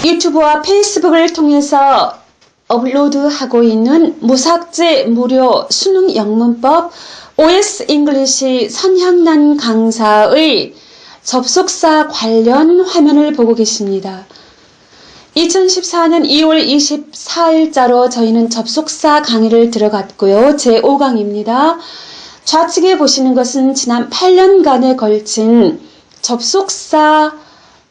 유튜브와 페이스북을 통해서 업로드하고 있는 무삭제 무료 수능 영문법 OS 잉글리시 선향란 강사의 접속사 관련 화면을 보고 계십니다. 2014년 2월 24일자로 저희는 접속사 강의를 들어갔고요. 제5강입니다. 좌측에 보시는 것은 지난 8년간에 걸친 접속사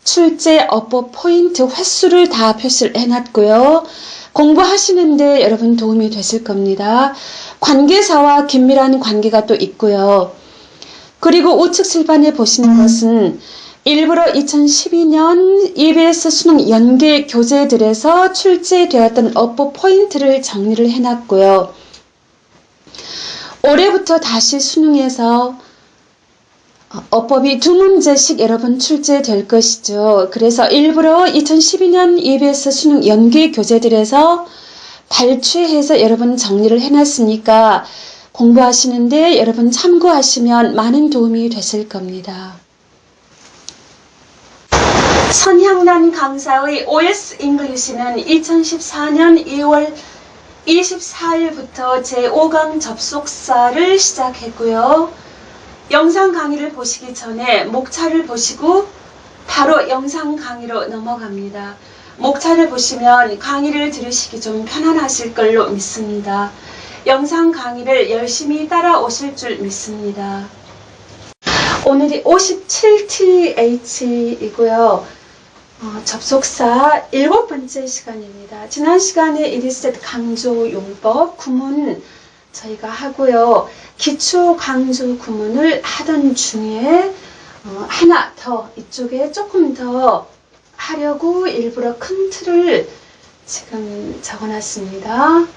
출제 어법 포인트 횟수를 다 표시를 해놨고요. 공부하시는데 여러분 도움이 되실 겁니다. 관계사와 긴밀한 관계가 또 있고요. 그리고 우측 칠판에 보시는 것은 일부러 2012년 EBS 수능 연계 교재들에서 출제되었던 어법 포인트를 정리를 해놨고요. 올해부터 다시 수능에서 어법이 2문제씩 여러분 출제될 것이죠. 그래서 일부러 2012년 EBS 수능 연계 교재들에서 발췌해서 여러분 정리를 해놨으니까 공부하시는데 여러분 참고하시면 많은 도움이 되실 겁니다. 선향란 강사의 OS 잉글리시는 2014년 2월 24일부터 제5강 접속사를 시작했고요. 영상 강의를 보시기 전에 목차를 보시고 바로 영상 강의로 넘어갑니다. 목차를 보시면 강의를 들으시기 좀 편안하실 걸로 믿습니다. 영상 강의를 열심히 따라오실 줄 믿습니다. 오늘이 57TH이고요. 접속사 7번째 시간입니다. 지난 시간에 이리셋 강조 용법 구문 저희가 하고요. 기초 강조 구문을 하던 중에 하나 더 이쪽에 조금 더 하려고 일부러 큰 틀을 지금 적어놨습니다.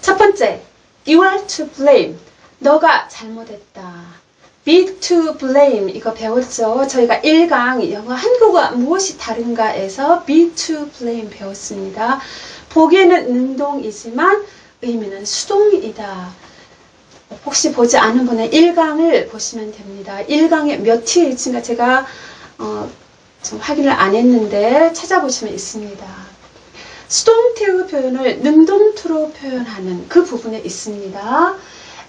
첫 번째, you are to blame. 너가 잘못했다. be to blame 이거 배웠죠. 저희가 1강 영어 한국어와 무엇이 다른가에서 be to blame 배웠습니다. 보기에는 능동이지만 의미는 수동이다. 혹시 보지 않은 분은 1강을 보시면 됩니다. 1강에 몇 TH인가 제가 좀 확인을 안 했는데 찾아보시면 있습니다. 수동태의 표현을 능동투로 표현하는 그 부분에 있습니다.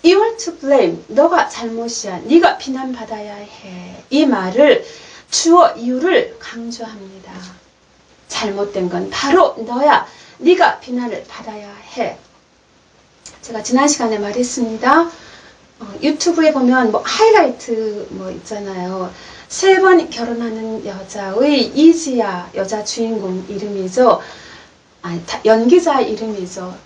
You are to blame. 너가 잘못이야. 네가 비난받아야 해. 이 말을 주어 이유를 강조합니다. 잘못된 건 바로 너야. 네가 비난을 받아야 해. 제가 지난 시간에 말했습니다. 유튜브에 보면 뭐 하이라이트 뭐 있잖아요. 3번 결혼하는 여자의 이지야 여자 주인공 이름이죠. 아니 연기자 이름이죠.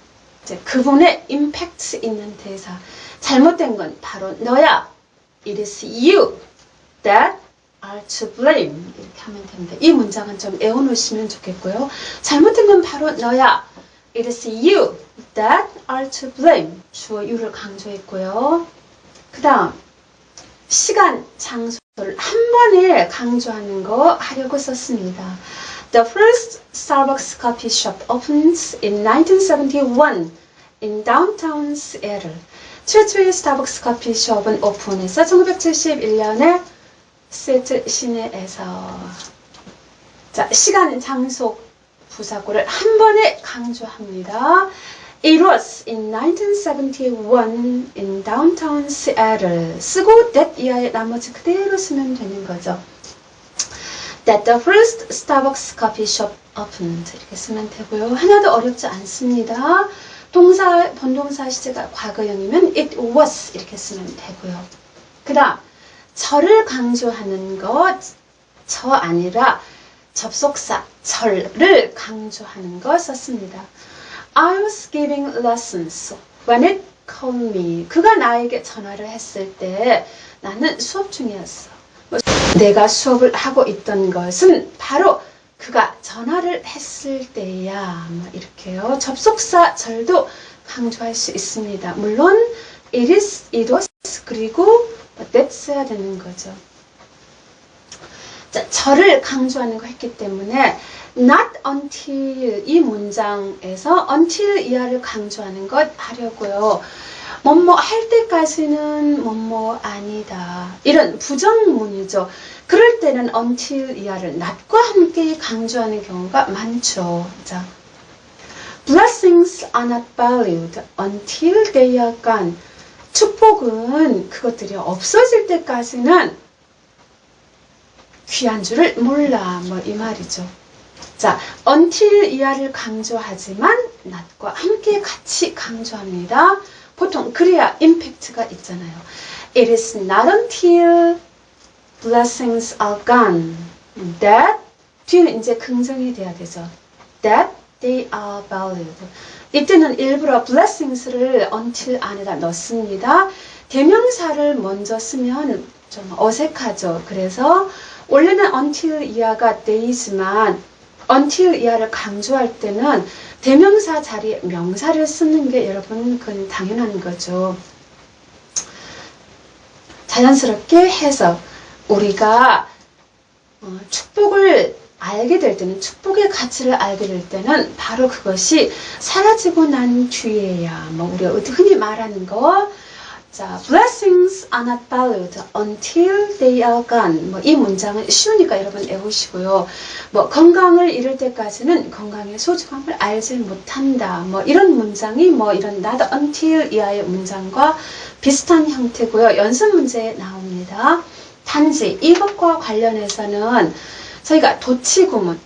이제 그분의 임팩트 있는 대사. 잘못된 건 바로 너야. It is you that are to blame. 이렇게 하면 됩니다. 이 문장은 좀 외워놓으시면 좋겠고요. 잘못된 건 바로 너야. It is you that are to blame. 주어 you를 강조했고요. 그 다음 시간, 장소를 한 번에 강조하는 거 하려고 썼습니다. The first Starbucks coffee shop opened in 1971 in downtown Seattle. 최초의 스타벅스 커피숍은 오픈해서 1971년에 시애틀 시내에서 자, 시간, 장소, 부사구를 한 번에 강조합니다. It was in 1971 in downtown Seattle. 쓰고 that 이하의 나머지 그대로 쓰면 되는 거죠. That the first Starbucks coffee shop opened. 이렇게 쓰면 되고요. 하나도 어렵지 않습니다. 동사, 본동사 시제가 과거형이면 it was 이렇게 쓰면 되고요. 그 다음 절을 강조하는 것, 저 아니라 접속사 절을 강조하는 것 썼습니다. I was giving lessons when it called me. 그가 나에게 전화를 했을 때 나는 수업 중이었어. 내가 수업을 하고 있던 것은 바로 그가 전화를 했을 때야. 이렇게요. 접속사 절도 강조할 수 있습니다. 물론 it is, it was, 그리고 that 써야 되는 거죠. 자, 절을 강조하는 거 했기 때문에 not until 이 문장에서 until 이하를 강조하는 것 하려고요. 뭐뭐 할 때까지는 뭐뭐 아니다. 이런 부정문이죠. 그럴 때는 until 이하를 not과 함께 강조하는 경우가 많죠. 자, blessings are not valued until they are gone. 축복은 그것들이 없어질 때까지는 귀한 줄을 몰라. 뭐 이 말이죠. 자, until 이하를 강조하지만 not과 함께 같이 강조합니다. 보통 그래야 임팩트가 있잖아요. It is not until blessings are gone that 뒤는 이제 긍정이 돼야 되죠. That they are valued. 이때는 일부러 blessings를 until 안에다 넣습니다. 대명사를 먼저 쓰면 좀 어색하죠. 그래서 원래는 until 이하가 they지만 until 이하를 강조할 때는 대명사 자리에 명사를 쓰는 게 여러분 그건 당연한 거죠. 자연스럽게 해서 우리가 축복을 알게 될 때는 축복의 가치를 알게 될 때는 바로 그것이 사라지고 난 뒤에야 뭐 우리가 흔히 말하는 거 자, blessings are not valued until they are gone. 뭐 이 문장은 쉬우니까 여러분 외우시고요. 뭐 건강을 잃을 때까지는 건강의 소중함을 알지 못한다. 뭐 이런 문장이 뭐 이런 not until 이하의 문장과 비슷한 형태고요. 연습 문제에 나옵니다. 단지 이것과 관련해서는 저희가 도치구문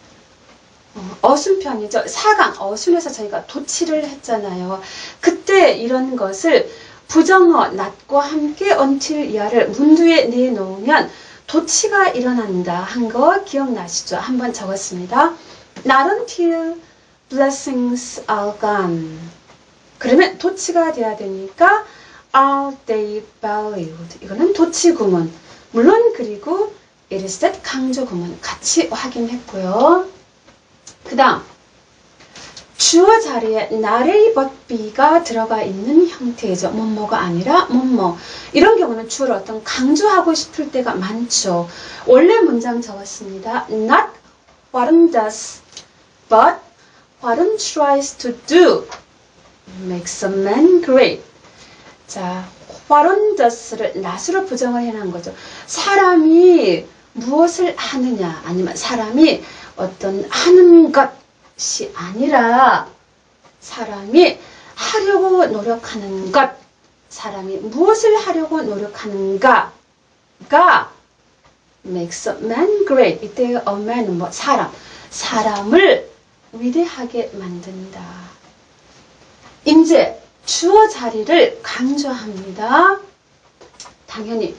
어순편이죠. 4강 어순에서 저희가 도치를 했잖아요. 그때 이런 것을 부정어 not과 함께 until 이하를 문두에 내놓으면 도치가 일어난다 한 거 기억나시죠? 한번 적었습니다. Not until blessings are gone. 그러면 도치가 돼야 되니까 are they valued. 이거는 도치 구문. 물론 그리고 it is that 강조 구문 같이 확인했고요. 그 다음 주어 자리에 not의 but be가 들어가 있는 형태이죠. 뭐뭐가 아니라 뭐뭐. 이런 경우는 주어를 어떤 강조하고 싶을 때가 많죠. 원래 문장 적었습니다. Not what does, but what tries to do makes a man great. 자, what does를 not으로 부정을 해놓은 거죠. 사람이 무엇을 하느냐 아니면 사람이 어떤 하는 것이 아니라 사람이 하려고 노력하는 것, 사람이 무엇을 하려고 노력하는가가 makes a man great. 이때 a man은 뭐 사람을 위대하게 만든다. 이제 주어 자리를 강조합니다. 당연히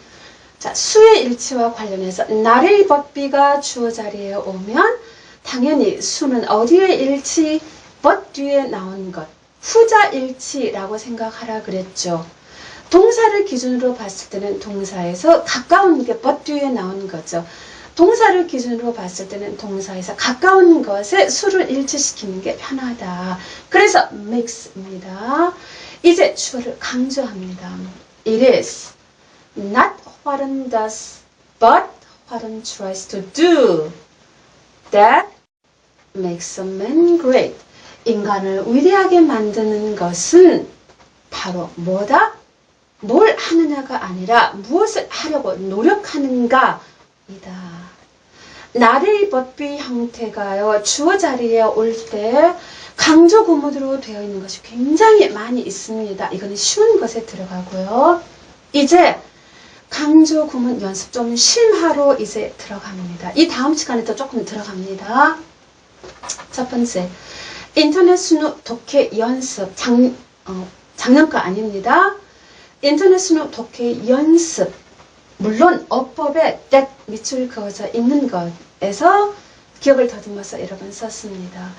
자, 수의 일치와 관련해서 not의 but be가 주어 자리에 오면 당연히 수는 어디에 일치? but 뒤에 나온 것. 후자 일치라고 생각하라 그랬죠. 동사를 기준으로 봤을 때는 동사에서 가까운 게 but 뒤에 나온 거죠. 동사를 기준으로 봤을 때는 동사에서 가까운 것에 수를 일치시키는 게 편하다. 그래서 makes입니다. 이제 주어를 강조합니다. It is not what does, but what tries to do that makes a man great. 인간을 위대하게 만드는 것은 바로 뭐다? 뭘 하느냐가 아니라 무엇을 하려고 노력하는가 이다. not의 but be 형태가요. 주어 자리에 올 때 강조 구문으로 되어 있는 것이 굉장히 많이 있습니다. 이거는 쉬운 것에 들어가고요. 이제 강조 구문 연습 좀 심화로 이제 들어갑니다. 이 다음 시간에도 조금 들어갑니다. 첫 번째, 인터넷 수능 독해 연습 장난가 아닙니다. 인터넷 수능 독해 연습 물론 어법에 that 밑줄 그어져 있는 것에서 기억을 더듬어서 여러 번 썼습니다.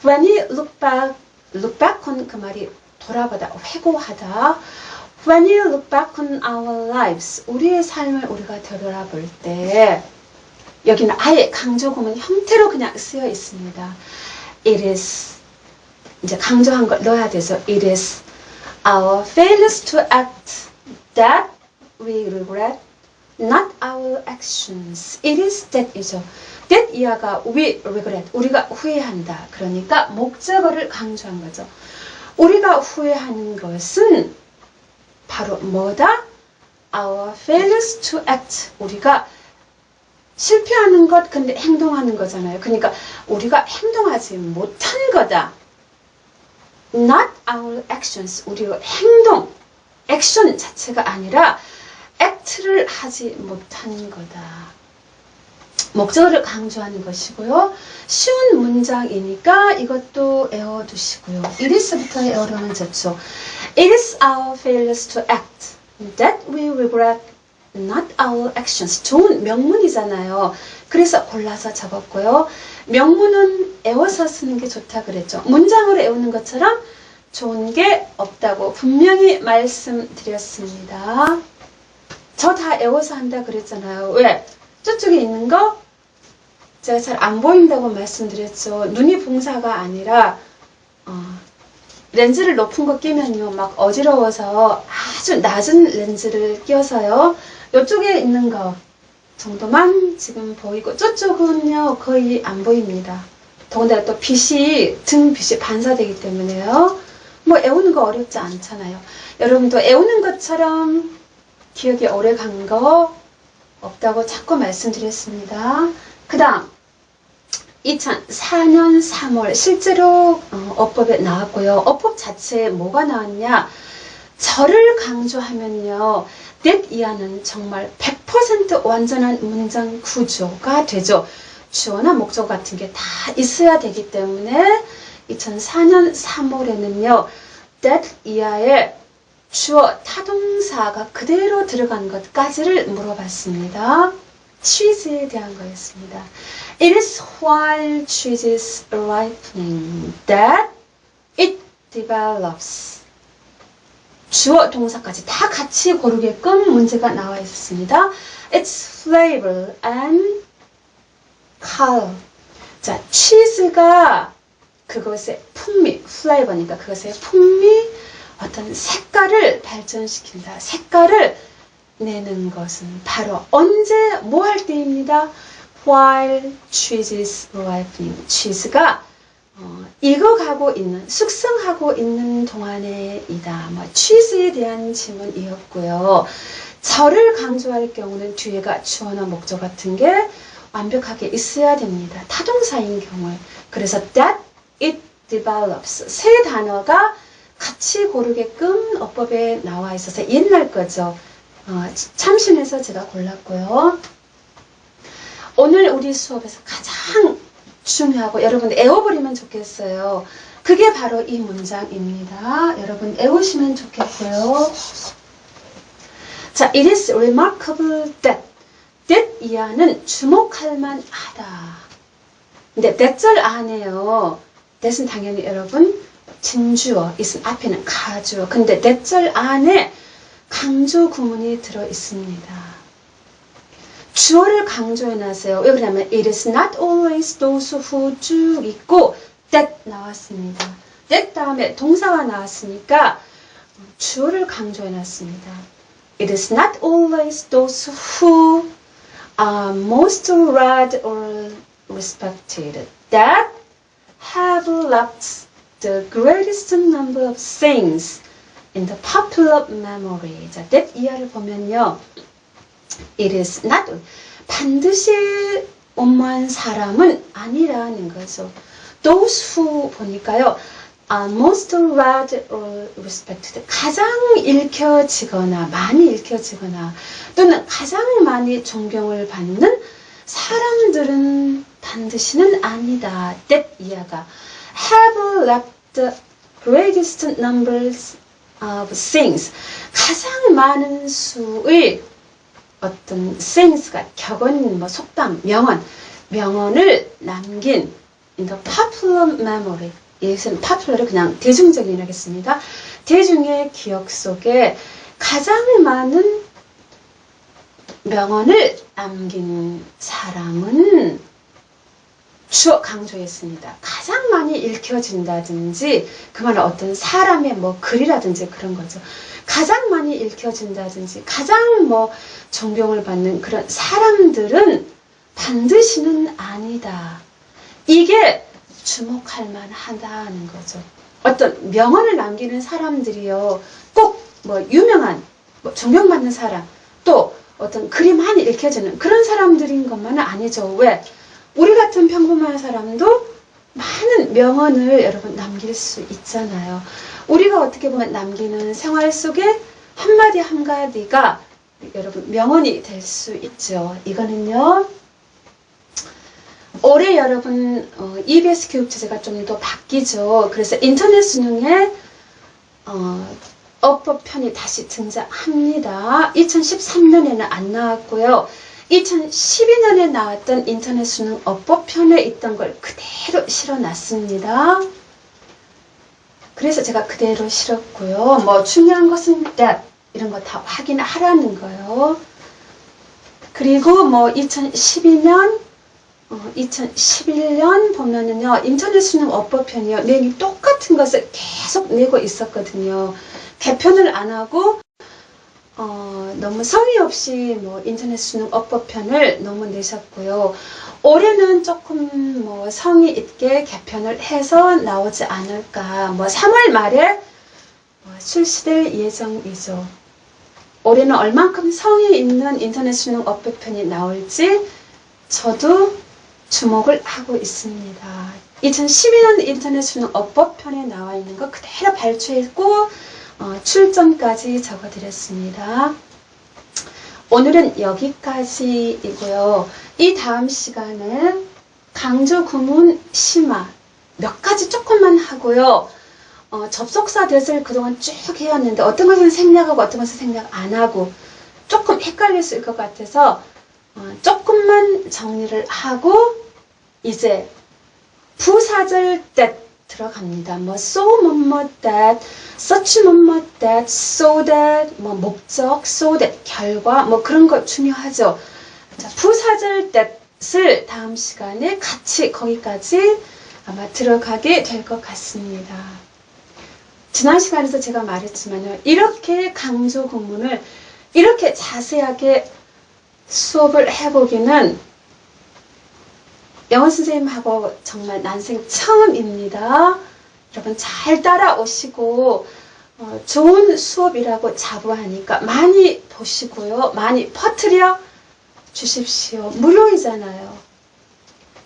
When we look back on 그 말이 돌아보다, 회고하다. When we look back on our lives, 우리의 삶을 우리가 되돌아볼 때 여기는 아예 강조구문 형태로 그냥 쓰여 있습니다. It is 이제 강조한 걸 넣어야 돼서 it is our failures to act that we regret, not our actions. It is that이죠. that 이하가 we regret, 우리가 후회한다. 그러니까 목적어를 강조한 거죠. 우리가 후회하는 것은 바로 뭐다? Our failures to act. 우리가 실패하는 것, 근데 행동하는 거잖아요. 그러니까 우리가 행동하지 못한 거다. Not our actions. 우리가 행동, 액션 자체가 아니라 act를 하지 못한 거다. 목적어를 강조하는 것이고요. 쉬운 문장이니까 이것도 외워두시고요. it is부터 외우면 좋죠. It is our failures to act that we regret, not our actions. 좋은 명문이잖아요. 그래서 골라서 적었고요. 명문은 외워서 쓰는 게 좋다 그랬죠. 문장으로 외우는 것처럼 좋은 게 없다고 분명히 말씀드렸습니다. 저 다 외워서 한다 그랬잖아요. 왜? 저쪽에 있는 거 제가 잘 안 보인다고 말씀드렸죠. 눈이 봉사가 아니라 렌즈를 높은 거 끼면요 막 어지러워서 아주 낮은 렌즈를 끼워서요 이쪽에 있는 거 정도만 지금 보이고 저쪽은요 거의 안 보입니다. 더군다나 또 빛이 등 빛이 반사되기 때문에요. 뭐 외우는 거 어렵지 않잖아요. 여러분도 외우는 것처럼 기억이 오래 간 거 없다고 자꾸 말씀드렸습니다. 그 다음 2004년 3월 실제로 어법에 나왔고요. 어법 자체에 뭐가 나왔냐? 절을 강조하면요. that 이하는 정말 100% 완전한 문장 구조가 되죠. 주어나 목적 같은 게 다 있어야 되기 때문에 2004년 3월에는요. that 이하에 주어 타동사가 그대로 들어간 것까지를 물어봤습니다. cheese에 대한 거였습니다. It is while cheese is ripening that it develops. 주어 동사까지 다 같이 고르게끔 문제가 나와 있었습니다. Its flavor and color. 자, cheese가 그것의 풍미, flavor니까 그것의 풍미, 어떤 색깔을 발전시킨다. 색깔을 내는 것은 바로 언제 뭐 할 때입니다. While cheese is ripening. 치즈가 익어가고 있는, 숙성하고 있는 동안에이다. 치즈에 대한 질문이었고요. 절을 강조할 경우는 뒤에가 주어나 목적 같은 게 완벽하게 있어야 됩니다. 타동사인 경우에. 그래서 that it develops. 세 단어가 같이 고르게끔 어법에 나와 있어서 옛날 거죠. 참신해서 제가 골랐고요. 오늘 우리 수업에서 가장 중요하고 여러분 외워버리면 좋겠어요. 그게 바로 이 문장입니다. 여러분 외우시면 좋겠고요. 자, it is remarkable that. that 이하는 주목할 만하다. 근데 that절 안에요. that은 당연히 여러분 진주어, 있음 앞에는 가주어. 근데 that절 안에 강조 구문이 들어 있습니다. 주어를 강조해 놨어요. 왜 그러냐면 it is not always those who 쭉 있고 that 나왔습니다. that 다음에 동사가 나왔으니까 주어를 강조해 놨습니다. It is not always those who are most read or respected that have left the greatest number of things in the popular memory. 자, that 이하를 보면요. It is not 반드시 온무한 사람은 아니라는 거죠. Those who 보니까요. most read or respected. 가장 읽혀지거나 많이 읽혀지거나 또는 가장 많이 존경을 받는 사람들은 반드시는 아니다. that 이하가 have left the greatest numbers of things. 가장 많은 수의 어떤 things가 격언, 속담, 명언을 남긴 in the popular memory. 이것은 popular을 그냥 대중적인 하겠습니다. 대중의 기억 속에 가장 많은 명언을 남긴 사람은 주어 강조했습니다. 가장 많이 읽혀진다든지 그 말은 어떤 사람의 글이라든지 그런 거죠. 가장 많이 읽혀진다든지 가장 존경을 받는 그런 사람들은 반드시는 아니다. 이게 주목할 만하다는 거죠. 어떤 명언을 남기는 사람들이요. 꼭 뭐 유명한 뭐 존경받는 사람 또 어떤 글이 많이 읽혀지는 그런 사람들인 것만은 아니죠. 왜? 우리 같은 평범한 사람도 많은 명언을 여러분 남길 수 있잖아요. 우리가 어떻게 보면 남기는 생활 속에 한마디 한마디가 여러분 명언이 될 수 있죠. 이거는요. 올해 여러분 EBS 교육체제가 좀 더 바뀌죠. 그래서 인터넷 수능에 어법편이 다시 등장합니다. 2013년에는 안 나왔고요. 2012년에 나왔던 인터넷 수능 어법편에 있던 걸 그대로 실어놨습니다. 그래서 제가 그대로 실었고요. 뭐 중요한 것은 that 이런 거 다 확인하라는 거요. 그리고 뭐 2012년 2011년 보면은요, 인터넷 수능 어법편이요, 내용이 똑같은 것을 계속 내고 있었거든요. 개편을 안 하고, 너무 성의 없이 뭐 인터넷 수능 어법편을 너무 내셨고요. 올해는 조금 뭐 성의 있게 개편을 해서 나오지 않을까. 뭐 3월 말에 출시될 예정이죠. 올해는 얼만큼 성의 있는 인터넷 수능 어법편이 나올지 저도 주목을 하고 있습니다. 2012년 인터넷 수능 어법편에 나와 있는 거 그대로 발췌했고 출전까지 적어드렸습니다. 오늘은 여기까지이고요. 이 다음 시간은 강조 구문 심화 몇 가지 조금만 하고요. 접속사 대을 그동안 쭉 해왔는데 어떤 것은 생략하고 어떤 것은 생략 안 하고 조금 헷갈릴 수 있을 것 같아서 조금만 정리를 하고 이제 부사절 that 들어갑니다. 뭐 so 뭐뭐 that, such 뭐뭐 that, so that 뭐 목적, so that 결과 뭐 그런 거 중요하죠. 자, 부사절 that을 다음 시간에 같이 거기까지 아마 들어가게 될 것 같습니다. 지난 시간에서 제가 말했지만요. 이렇게 강조 구문을 이렇게 자세하게 수업을 해보기는 영어 선생님하고 정말 난생 처음입니다. 여러분 잘 따라오시고 좋은 수업이라고 자부하니까 많이 보시고요. 많이 퍼뜨려 주십시오. 무료이잖아요.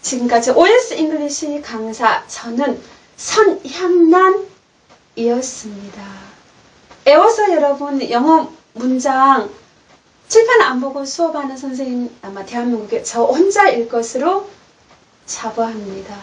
지금까지 OS 잉글리시 강사 저는 선향란이었습니다. 애워서 여러분 영어 문장 칠판 안 보고 수업하는 선생님 아마 대한민국에 저 혼자일 것으로 자부합니다.